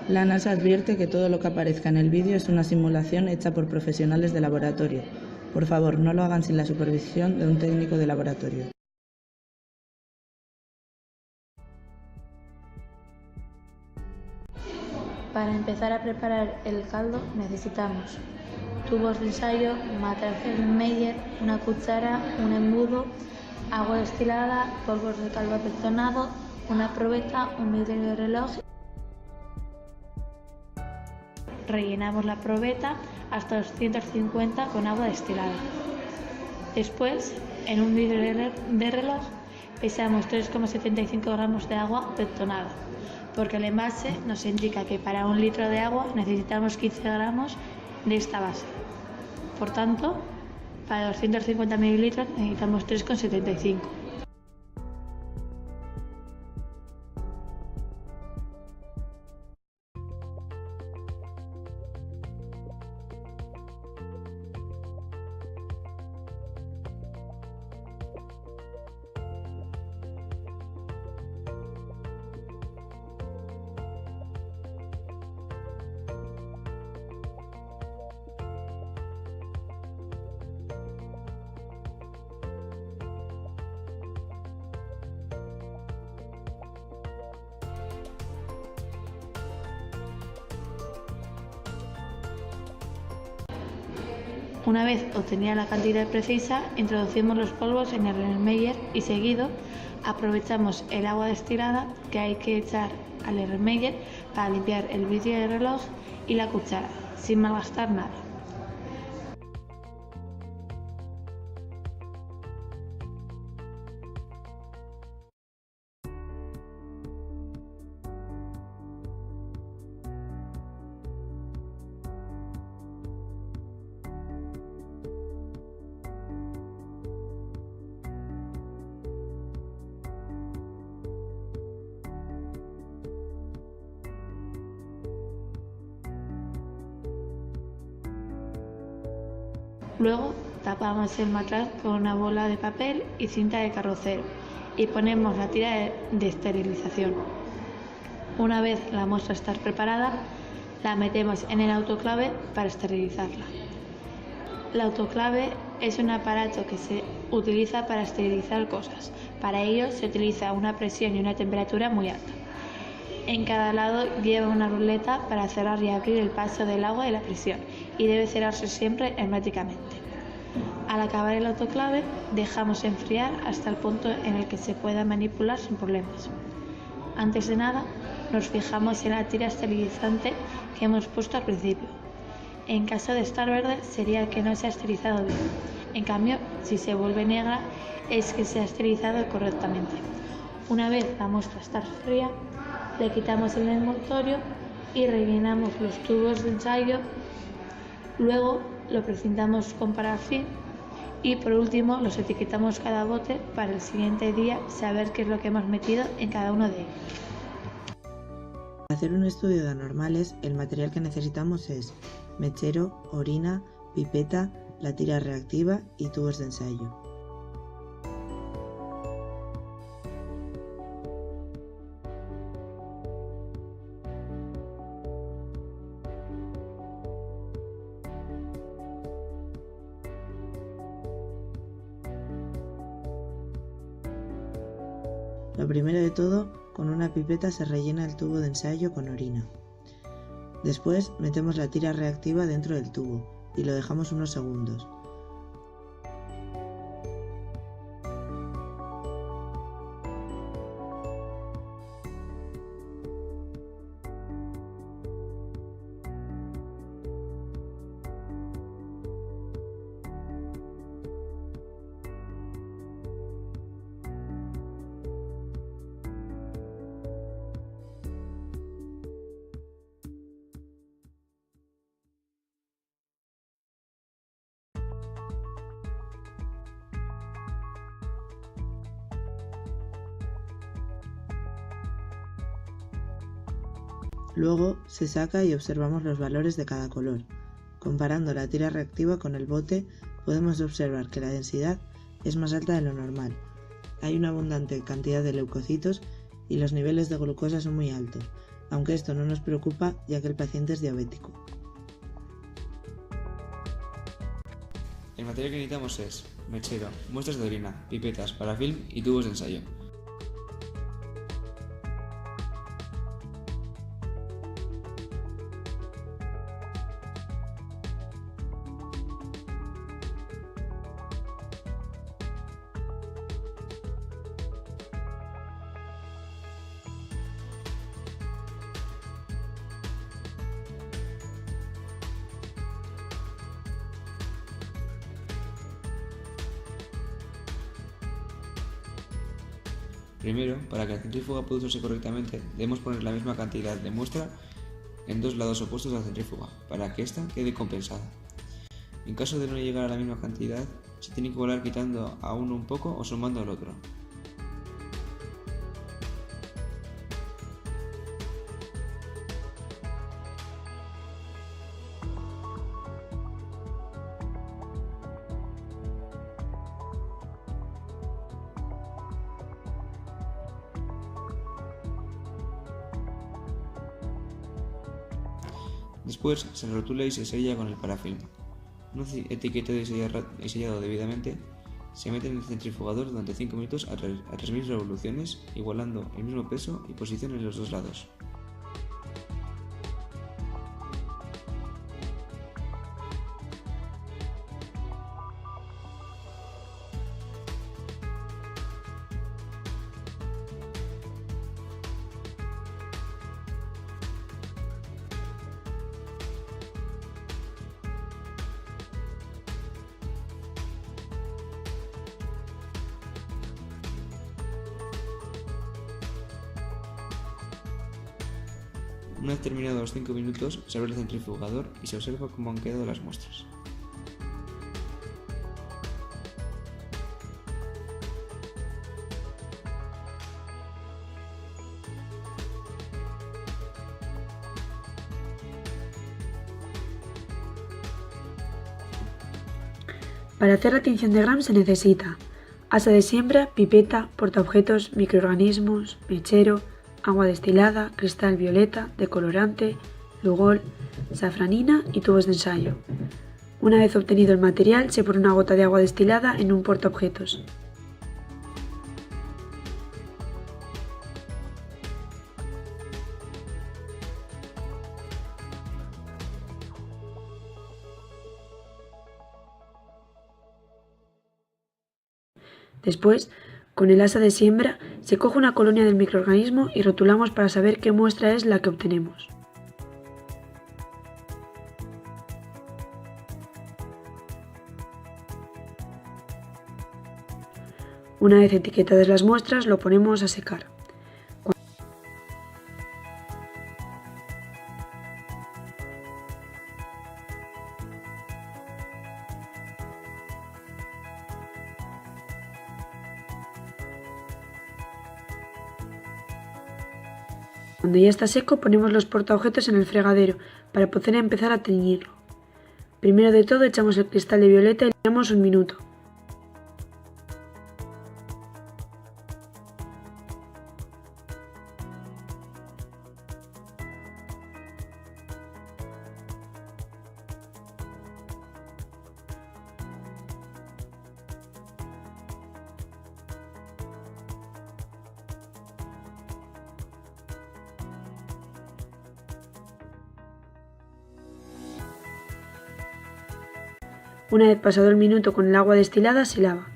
La NASA advierte que todo lo que aparezca en el vídeo es una simulación hecha por profesionales de laboratorio. Por favor, no lo hagan sin la supervisión de un técnico de laboratorio. Para empezar a preparar el caldo necesitamos tubos de ensayo, material Meyer, una cuchara, un embudo, agua destilada, polvos de caldo apetonado, una probeta, un vidrio de reloj. Rellenamos la probeta hasta 250 con agua destilada. Después, en un vidrio de reloj, pesamos 3,75 gramos de agua apetonada, porque el envase nos indica que para 1 litro de agua necesitamos 15 gramos de esta base. Por tanto, para 250 mililitros necesitamos 3,75. Una vez obtenida la cantidad precisa, introducimos los polvos en el Erlenmeyer y seguido aprovechamos el agua destilada que hay que echar al Erlenmeyer para limpiar el vidrio del reloj y la cuchara, sin malgastar nada. Luego tapamos el matraz con una bola de papel y cinta de carrocero y ponemos la tira de esterilización. Una vez la muestra está preparada, la metemos en el autoclave para esterilizarla. El autoclave es un aparato que se utiliza para esterilizar cosas. Para ello se utiliza una presión y una temperatura muy alta. En cada lado lleva una ruleta para cerrar y abrir el paso del agua y la presión, y debe cerrarse siempre herméticamente. Al acabar el autoclave, dejamos enfriar hasta el punto en el que se pueda manipular sin problemas. Antes de nada, nos fijamos en la tira esterilizante que hemos puesto al principio. En caso de estar verde, sería que no se ha esterilizado bien. En cambio, si se vuelve negra, es que se ha esterilizado correctamente. Una vez la muestra está fría, le quitamos el envoltorio y rellenamos los tubos de ensayo. Luego lo precintamos con parafín y por último los etiquetamos cada bote para el siguiente día saber qué es lo que hemos metido en cada uno de ellos. Para hacer un estudio de anormales, el material que necesitamos es mechero, orina, pipeta, la tira reactiva y tubos de ensayo. Lo primero de todo, con una pipeta se rellena el tubo de ensayo con orina. Después metemos la tira reactiva dentro del tubo y lo dejamos unos segundos. Luego se saca y observamos los valores de cada color. Comparando la tira reactiva con el bote, podemos observar que la densidad es más alta de lo normal. Hay una abundante cantidad de leucocitos y los niveles de glucosa son muy altos. aunque esto no nos preocupa ya que el paciente es diabético. El material que necesitamos es mechero, muestras de orina, pipetas, parafilm y tubos de ensayo. Primero, para que la centrífuga pueda usarse correctamente, debemos poner la misma cantidad de muestra en dos lados opuestos de la centrífuga, para que ésta quede compensada. En caso de no llegar a la misma cantidad, se tiene que igualar quitando a uno un poco o sumando al otro. Después se rotula y se sella con el parafilm. Una etiqueta y sellado debidamente se mete en el centrifugador durante 5 minutos a 3000 revoluciones, igualando el mismo peso y posición en los dos lados. Una vez terminados los 5 minutos, se abre el centrifugador y se observa cómo han quedado las muestras. Para hacer la tinción de Gram se necesita asa de siembra, pipeta, portaobjetos, microorganismos, mechero, agua destilada, cristal violeta, decolorante, Lugol, safranina y tubos de ensayo. Una vez obtenido el material, se pone una gota de agua destilada en un portaobjetos. Después, con el asa de siembra, se coge una colonia del microorganismo y rotulamos para saber qué muestra es la que obtenemos. Una vez etiquetadas las muestras, lo ponemos a secar. Cuando ya está seco, ponemos los portaobjetos en el fregadero para poder empezar a teñirlo. Primero de todo echamos el cristal de violeta y le damos 1 minuto. Una vez pasado el minuto con el agua destilada, se lava.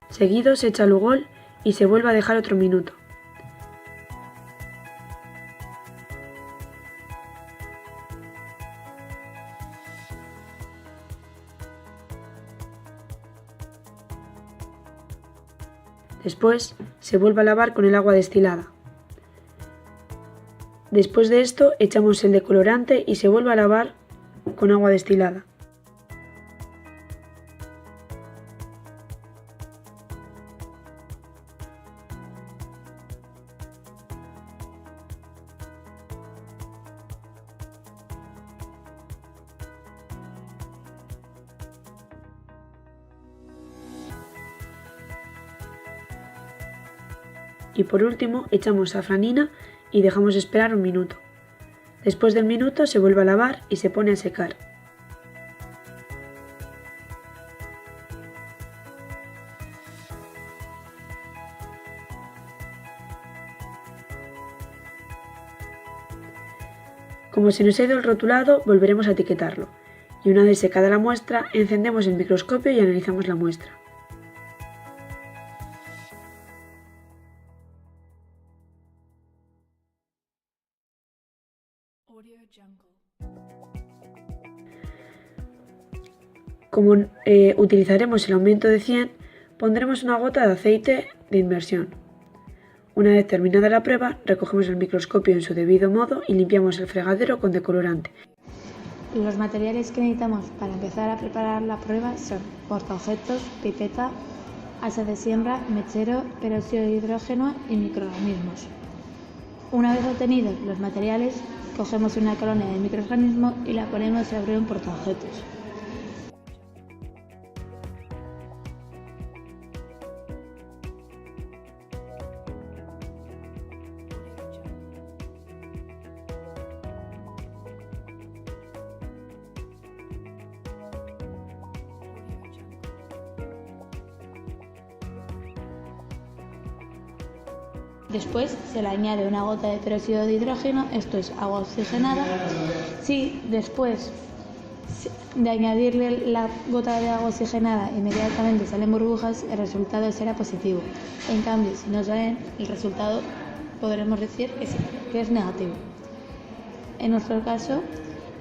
Seguido se echa Lugol y se vuelve a dejar otro minuto. Después se vuelve a lavar con el agua destilada. Después de esto echamos el decolorante y se vuelve a lavar con agua destilada. y por último echamos safranina y dejamos esperar 1 minuto. Después del minuto se vuelve a lavar y se pone a secar. Como se nos ha ido el rotulado, volveremos a etiquetarlo, y una vez secada la muestra, encendemos el microscopio y analizamos la muestra. Como utilizaremos el aumento de 100, pondremos una gota de aceite de inmersión. Una vez terminada la prueba, recogemos el microscopio en su debido modo y limpiamos el fregadero con decolorante. Los materiales que necesitamos para empezar a preparar la prueba son portaobjetos, pipeta, asa de siembra, mechero, peróxido de hidrógeno y microorganismos. Una vez obtenidos los materiales, cogemos una colonia de microorganismos y la ponemos sobre un portaobjetos. Después se le añade una gota de peróxido de hidrógeno, esto es agua oxigenada. Si después de añadirle la gota de agua oxigenada inmediatamente salen burbujas, el resultado será positivo. En cambio, si no salen, el resultado podremos decir que es negativo. En nuestro caso,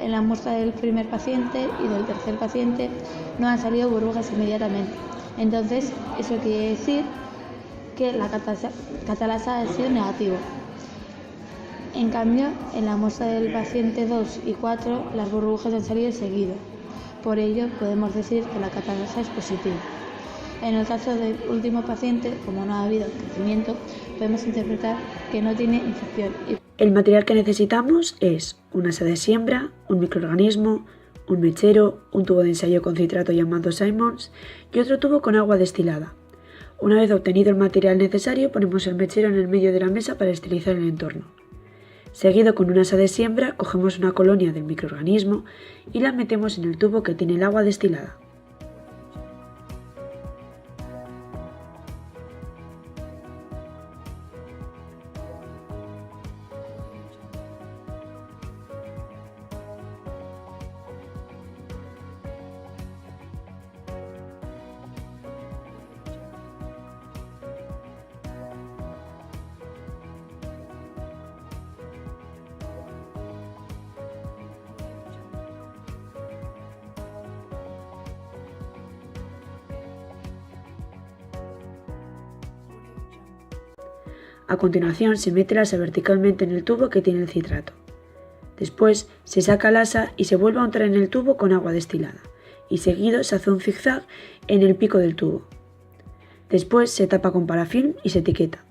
en la muestra del primer paciente y del tercer paciente no han salido burbujas inmediatamente. Entonces, eso quiere decir que la catalasa ha sido negativo. En cambio, en la muestra del paciente 2 y 4, las burbujas han salido seguido. Por ello, podemos decir que la catalasa es positiva. En el caso del último paciente, como no ha habido crecimiento, podemos interpretar que no tiene infección. El material que necesitamos es una asa de siembra, un microorganismo, un mechero, un tubo de ensayo con citrato llamado Simmons y otro tubo con agua destilada. Una vez obtenido el material necesario, ponemos el mechero en el medio de la mesa para esterilizar el entorno. Seguido con una asa de siembra, cogemos una colonia del microorganismo y la metemos en el tubo que tiene el agua destilada. A continuación se mete el asa verticalmente en el tubo que tiene el citrato. Después se saca el asa y se vuelve a untar en el tubo con agua destilada, y seguido se hace un zigzag en el pico del tubo. Después se tapa con parafilm y se etiqueta.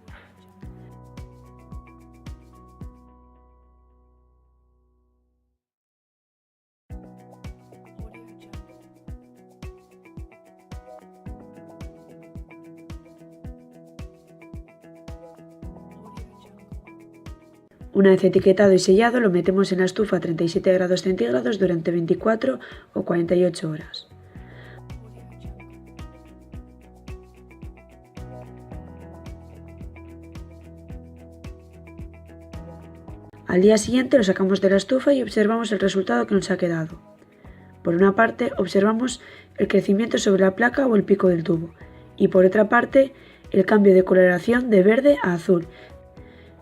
Una vez etiquetado y sellado, lo metemos en la estufa a 37 grados centígrados durante 24 o 48 horas. Al día siguiente lo sacamos de la estufa y observamos el resultado que nos ha quedado. Por una parte, observamos el crecimiento sobre la placa o el pico del tubo, y por otra parte, el cambio de coloración de verde a azul.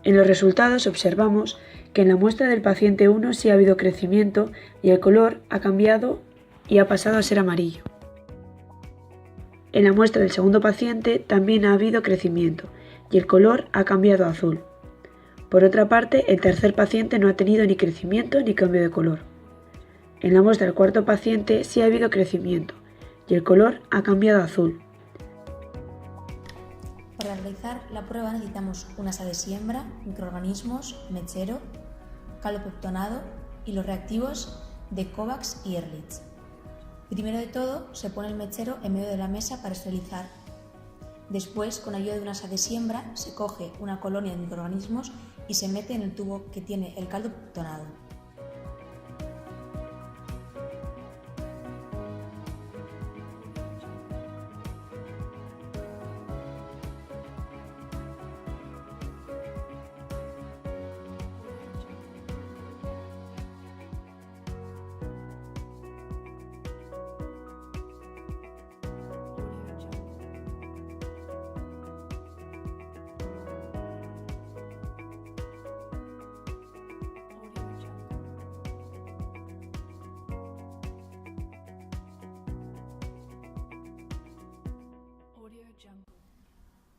En los resultados observamos que en la muestra del paciente 1 sí ha habido crecimiento y el color ha cambiado y ha pasado a ser amarillo. En la muestra del segundo paciente también ha habido crecimiento y el color ha cambiado a azul. Por otra parte, el tercer paciente no ha tenido ni crecimiento ni cambio de color. En la muestra del cuarto paciente sí ha habido crecimiento y el color ha cambiado a azul. Para realizar la prueba necesitamos una asa de siembra, microorganismos, mechero, calopeptonado y los reactivos de Kovacs y Ehrlich. Primero de todo se pone el mechero en medio de la mesa para esterilizar. Después, con ayuda de una asa de siembra, se coge una colonia de microorganismos y se mete en el tubo que tiene el caldo peptonado.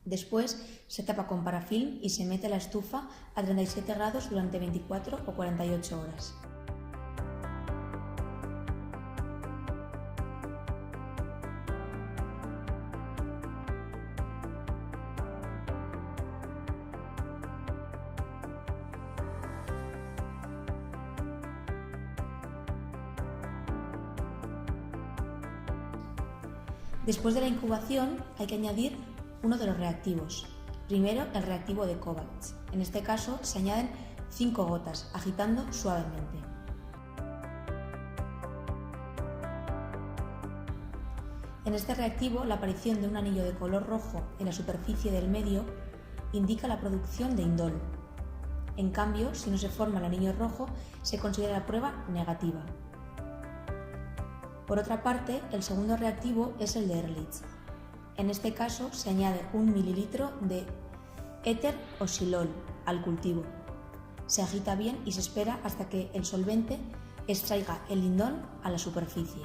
Después se tapa con parafilm y se mete a la estufa a 37 grados durante 24 o 48 horas. Después de la incubación hay que añadir uno de los reactivos. Primero, el reactivo de Kovacs. En este caso se añaden 5 gotas, agitando suavemente. En este reactivo, la aparición de un anillo de color rojo en la superficie del medio indica la producción de indol. En cambio, si no se forma el anillo rojo, se considera la prueba negativa. Por otra parte, el segundo reactivo es el de Ehrlich. En este caso se añade 1 mililitro de éter o xilol al cultivo. Se agita bien y se espera hasta que el solvente extraiga el indol a la superficie.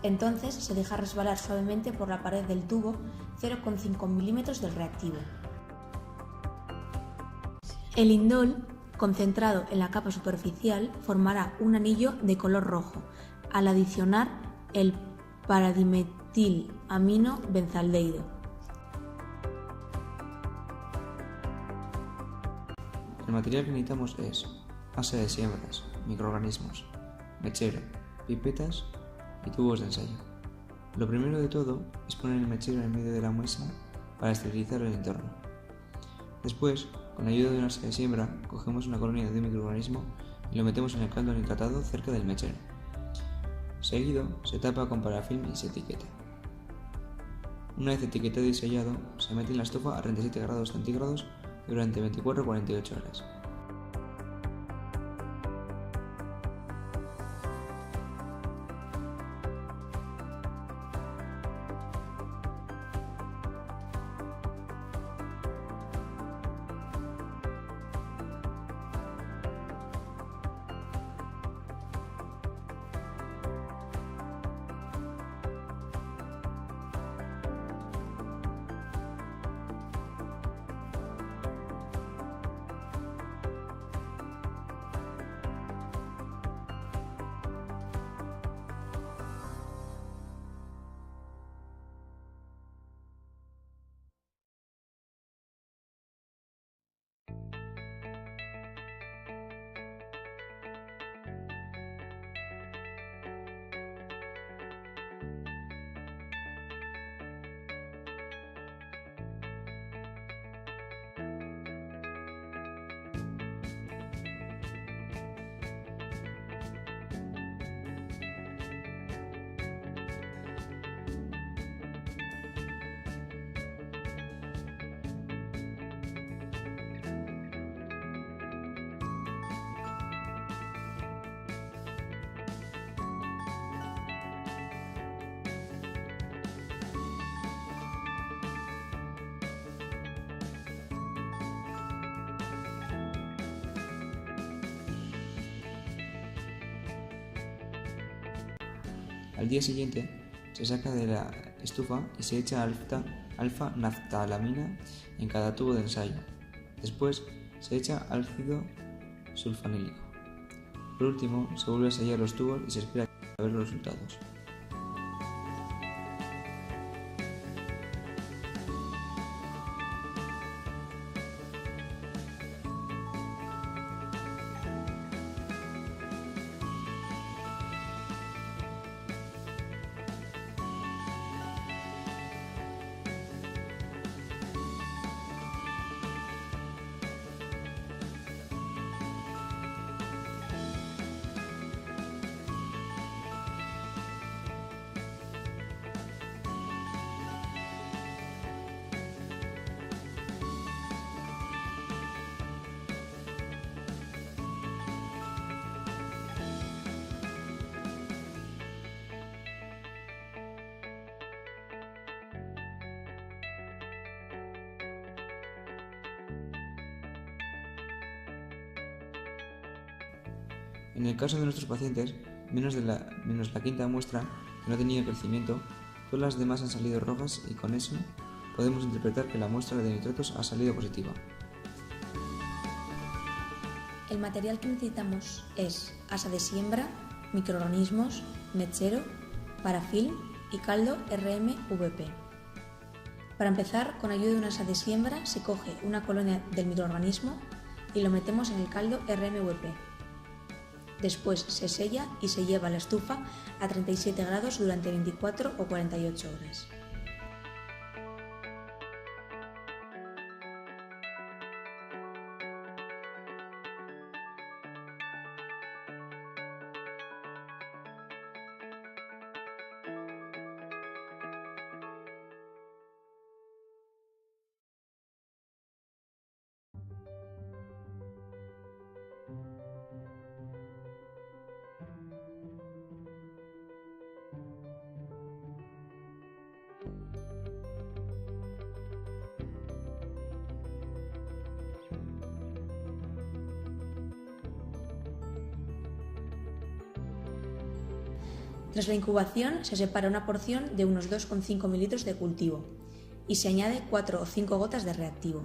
Entonces se deja resbalar suavemente por la pared del tubo 0,5 milímetros del reactivo. El indol, concentrado en la capa superficial, formará un anillo de color rojo al adicionar el paradimetilamino benzaldehído. El material que necesitamos es asa de siembras, microorganismos, mechero, pipetas y tubos de ensayo. Lo primero de todo es poner el mechero en medio de la muestra para esterilizar el entorno. Después, con ayuda de una asa de siembra, cogemos una colonia de un microorganismo y lo metemos en el caldo nitratado cerca del mechero. Seguido, se tapa con parafilm y se etiqueta. Una vez etiquetado y sellado, se mete en la estufa a 37 grados centígrados durante 24 o 48 horas. Al día siguiente, se saca de la estufa y se echa alfa-naftalamina en cada tubo de ensayo. Después, se echa ácido sulfanílico. Por último, se vuelve a sellar los tubos y se espera a ver los resultados. En el caso de nuestros pacientes, menos la quinta muestra, que no ha tenido crecimiento, todas las demás han salido rojas y con eso podemos interpretar que la muestra de nitratos ha salido positiva. El material que necesitamos es asa de siembra, microorganismos, mechero, parafilm y caldo RMVP. Para empezar, con ayuda de una asa de siembra se coge una colonia del microorganismo y lo metemos en el caldo RMVP. Después se sella y se lleva a la estufa a 37 grados durante 24 o 48 horas. Tras la incubación se separa una porción de unos 2,5 mililitros de cultivo y se añade 4 o 5 gotas de reactivo.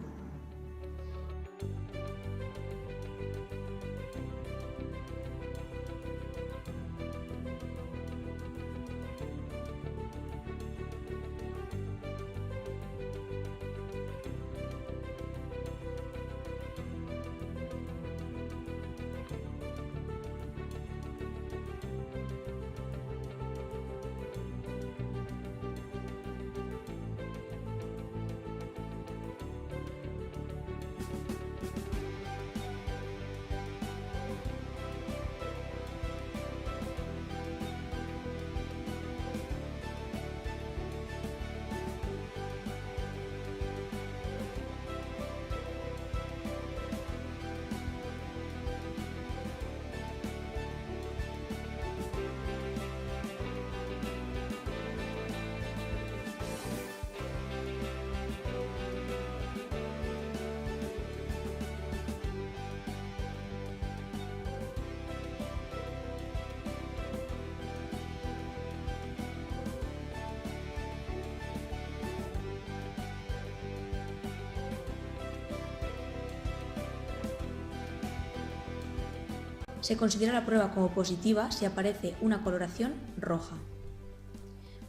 Se considera la prueba como positiva si aparece una coloración roja.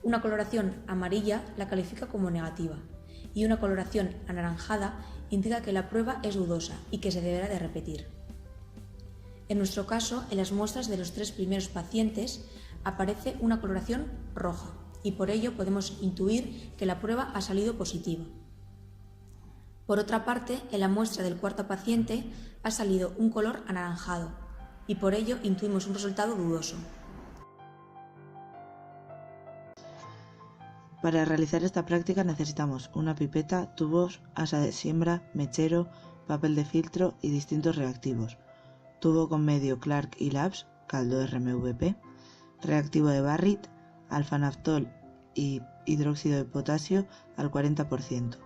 Una coloración amarilla la califica como negativa y una coloración anaranjada indica que la prueba es dudosa y que se deberá de repetir. En nuestro caso, en las muestras de los 3 primeros pacientes aparece una coloración roja y por ello podemos intuir que la prueba ha salido positiva. Por otra parte, en la muestra del cuarto paciente ha salido un color anaranjado y por ello intuimos un resultado dudoso. Para realizar esta práctica necesitamos una pipeta, tubos, asa de siembra, mechero, papel de filtro y distintos reactivos. Tubo con medio Clark y Labs, caldo RMVP, reactivo de Barrett, alfa-naftol y hidróxido de potasio al 40%.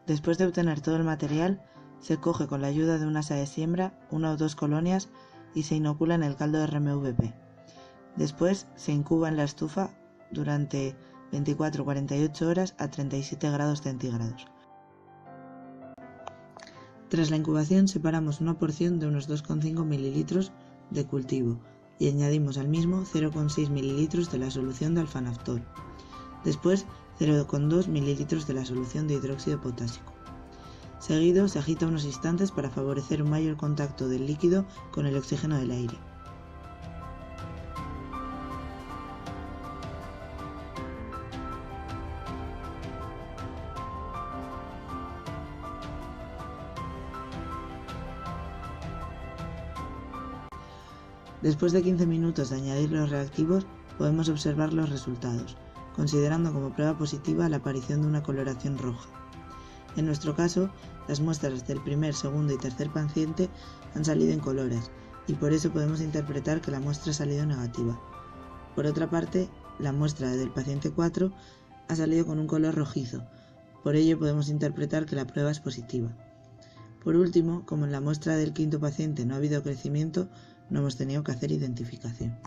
Después de obtener todo el material, se coge con la ayuda de una asa de siembra, 1 o 2 colonias y se inocula en el caldo RMVP. Después se incuba en la estufa durante 24 o 48 horas a 37 grados centígrados. Tras la incubación separamos una porción de unos 2,5 mililitros de cultivo y añadimos al mismo 0,6 mililitros de la solución de alfa-naftol. Después 0,2 mililitros de la solución de hidróxido potásico. Seguido se agita unos instantes para favorecer un mayor contacto del líquido con el oxígeno del aire. Después de 15 minutos de añadir los reactivos, podemos observar los resultados, considerando como prueba positiva la aparición de una coloración roja. En nuestro caso, las muestras del primer, segundo y tercer paciente han salido incoloras y por eso podemos interpretar que la muestra ha salido negativa. Por otra parte, la muestra del paciente 4 ha salido con un color rojizo, por ello podemos interpretar que la prueba es positiva. Por último, como en la muestra del quinto paciente no ha habido crecimiento, No hemos tenido que hacer identificación.